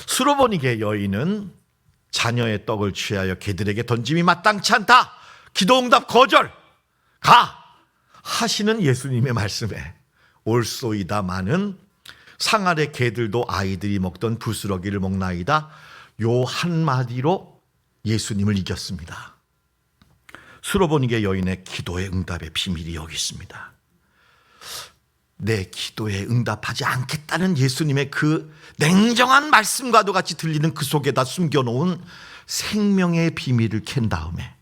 수로보니게 여인은 자녀의 떡을 취하여 개들에게 던짐이 마땅치 않다, 기도응답 거절, 가 하시는 예수님의 말씀에 올소이다마는 상 아래 개들도 아이들이 먹던 부스러기를 먹나이다, 요 한마디로 예수님을 이겼습니다. 수로보니게 여인의 기도의 응답의 비밀이 여기 있습니다. 내 기도에 응답하지 않겠다는 예수님의 그 냉정한 말씀과도 같이 들리는 그 속에다 숨겨놓은 생명의 비밀을 캔 다음에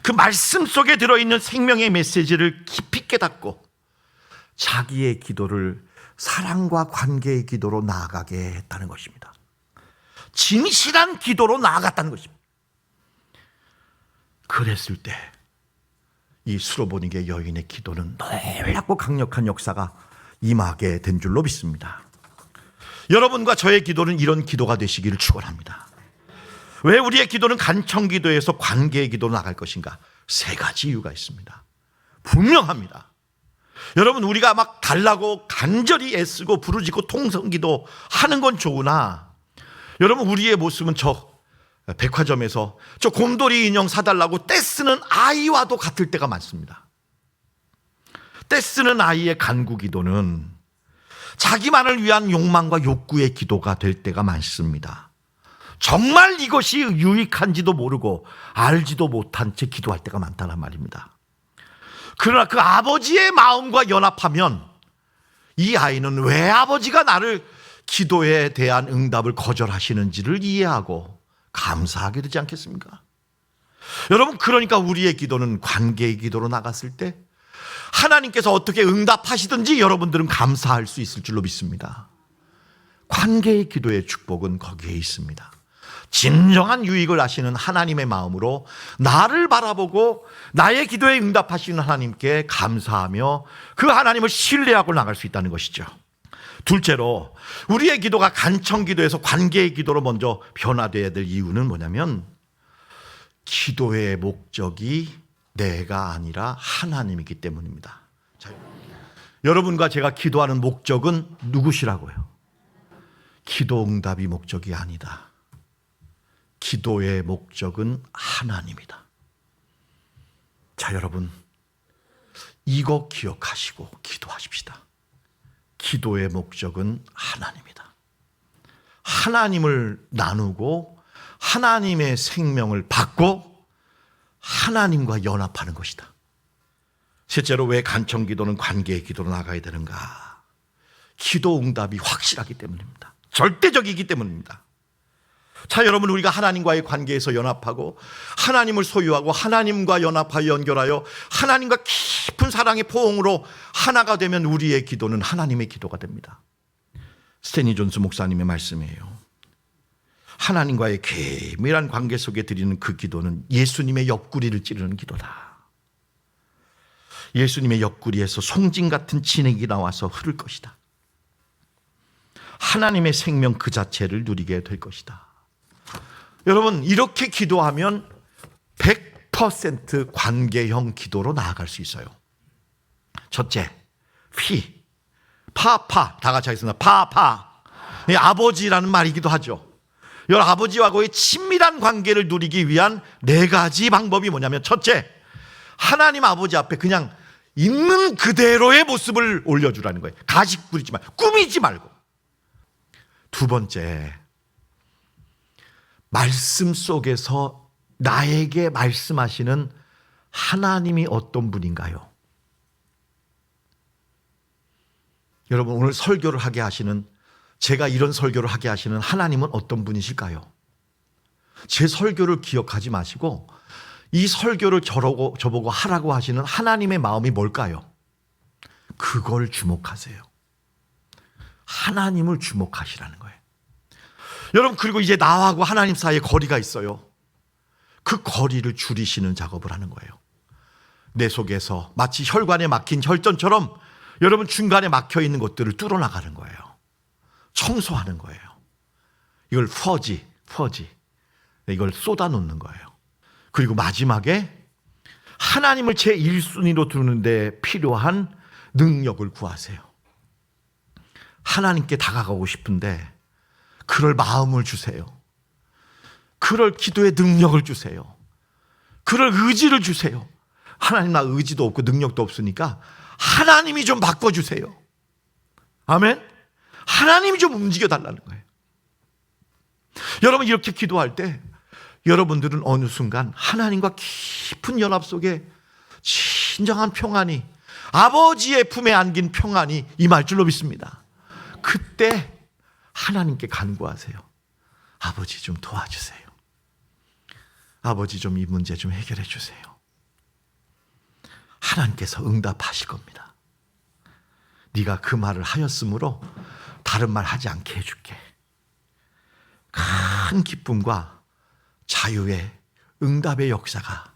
그 말씀 속에 들어있는 생명의 메시지를 깊이 깨닫고 자기의 기도를 사랑과 관계의 기도로 나아가게 했다는 것입니다. 진실한 기도로 나아갔다는 것입니다. 그랬을 때 이 수로보니게 여인의 기도는 놀랍고 강력한 역사가 임하게 된 줄로 믿습니다. 여러분과 저의 기도는 이런 기도가 되시기를 축원합니다. 왜 우리의 기도는 간청기도에서 관계의 기도로 나갈 것인가? 세 가지 이유가 있습니다. 분명합니다. 여러분, 우리가 막 달라고 간절히 애쓰고 부르짖고 통성기도 하는 건 좋으나, 여러분, 우리의 모습은 저 백화점에서 저 곰돌이 인형 사달라고 떼쓰는 아이와도 같을 때가 많습니다. 떼쓰는 아이의 간구 기도는 자기만을 위한 욕망과 욕구의 기도가 될 때가 많습니다. 정말 이것이 유익한지도 모르고 알지도 못한 채 기도할 때가 많다는 말입니다. 그러나 그 아버지의 마음과 연합하면 이 아이는 왜 아버지가 나를 기도에 대한 응답을 거절하시는지를 이해하고 감사하게 되지 않겠습니까? 여러분, 그러니까 우리의 기도는 관계의 기도로 나갔을 때 하나님께서 어떻게 응답하시든지 여러분들은 감사할 수 있을 줄로 믿습니다. 관계의 기도의 축복은 거기에 있습니다. 진정한 유익을 아시는 하나님의 마음으로 나를 바라보고 나의 기도에 응답하시는 하나님께 감사하며 그 하나님을 신뢰하고 나갈 수 있다는 것이죠. 둘째로, 우리의 기도가 간청 기도에서 관계의 기도로 먼저 변화되어야 될 이유는 뭐냐면, 기도의 목적이 내가 아니라 하나님이기 때문입니다. 자, 여러분과 제가 기도하는 목적은 누구시라고요? 기도 응답이 목적이 아니다. 기도의 목적은 하나님이다. 자, 여러분, 이거 기억하시고 기도하십시다. 기도의 목적은 하나님이다. 하나님을 나누고 하나님의 생명을 받고 하나님과 연합하는 것이다. 실제로 왜 간청 기도는 관계의 기도로 나가야 되는가? 기도 응답이 확실하기 때문입니다. 절대적이기 때문입니다. 자, 여러분, 우리가 하나님과의 관계에서 연합하고 하나님을 소유하고 하나님과 연합하여 연결하여 하나님과 깊은 사랑의 포옹으로 하나가 되면 우리의 기도는 하나님의 기도가 됩니다. 스탠리 존스 목사님의 말씀이에요. 하나님과의 긴밀한 관계 속에 드리는 그 기도는 예수님의 옆구리를 찌르는 기도다. 예수님의 옆구리에서 송진 같은 진액이 나와서 흐를 것이다. 하나님의 생명 그 자체를 누리게 될 것이다. 여러분, 이렇게 기도하면 100% 관계형 기도로 나아갈 수 있어요. 첫째, 파파, 다 같이 하겠습니다. 파파, 아버지라는 말이기도 하죠. 여러분, 아버지와의 친밀한 관계를 누리기 위한 네 가지 방법이 뭐냐면, 첫째, 하나님 아버지 앞에 그냥 있는 그대로의 모습을 올려주라는 거예요. 가식 부리지 말고, 꾸미지 말고. 두 번째, 말씀 속에서 나에게 말씀하시는 하나님이 어떤 분인가요? 여러분, 오늘 설교를 하게 하시는, 제가 이런 설교를 하게 하시는 하나님은 어떤 분이실까요? 제 설교를 기억하지 마시고 이 설교를 저보고 하라고 하시는 하나님의 마음이 뭘까요? 그걸 주목하세요. 하나님을 주목하시라는 거예요. 여러분, 그리고 이제 나하고 하나님 사이에 거리가 있어요. 그 거리를 줄이시는 작업을 하는 거예요. 내 속에서 마치 혈관에 막힌 혈전처럼 여러분, 중간에 막혀 있는 것들을 뚫어나가는 거예요. 청소하는 거예요. 이걸 퍼지, 이걸 쏟아놓는 거예요. 그리고 마지막에 하나님을 제 1순위로 두는데 필요한 능력을 구하세요. 하나님께 다가가고 싶은데 그럴 마음을 주세요. 그럴 기도의 능력을 주세요. 그럴 의지를 주세요. 하나님, 나 의지도 없고 능력도 없으니까 하나님이 좀 바꿔주세요. 아멘. 하나님이 좀 움직여 달라는 거예요. 여러분, 이렇게 기도할 때 여러분들은 어느 순간 하나님과 깊은 연합 속에 진정한 평안이, 아버지의 품에 안긴 평안이 임할 줄로 믿습니다. 그때 하나님께 간구하세요. 아버지 좀 도와주세요. 아버지 좀 이 문제 좀 해결해 주세요. 하나님께서 응답하실 겁니다. 네가 그 말을 하였으므로 다른 말 하지 않게 해줄게. 큰 기쁨과 자유의 응답의 역사가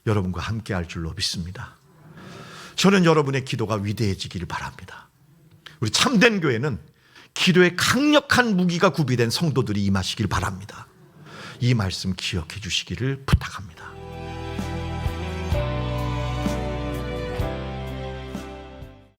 여러분과 함께 할 줄로 믿습니다. 저는 여러분의 기도가 위대해지기를 바랍니다. 우리 참된 교회는 기도에 강력한 무기가 구비된 성도들이 임하시길 바랍니다. 이 말씀 기억해 주시기를 부탁합니다.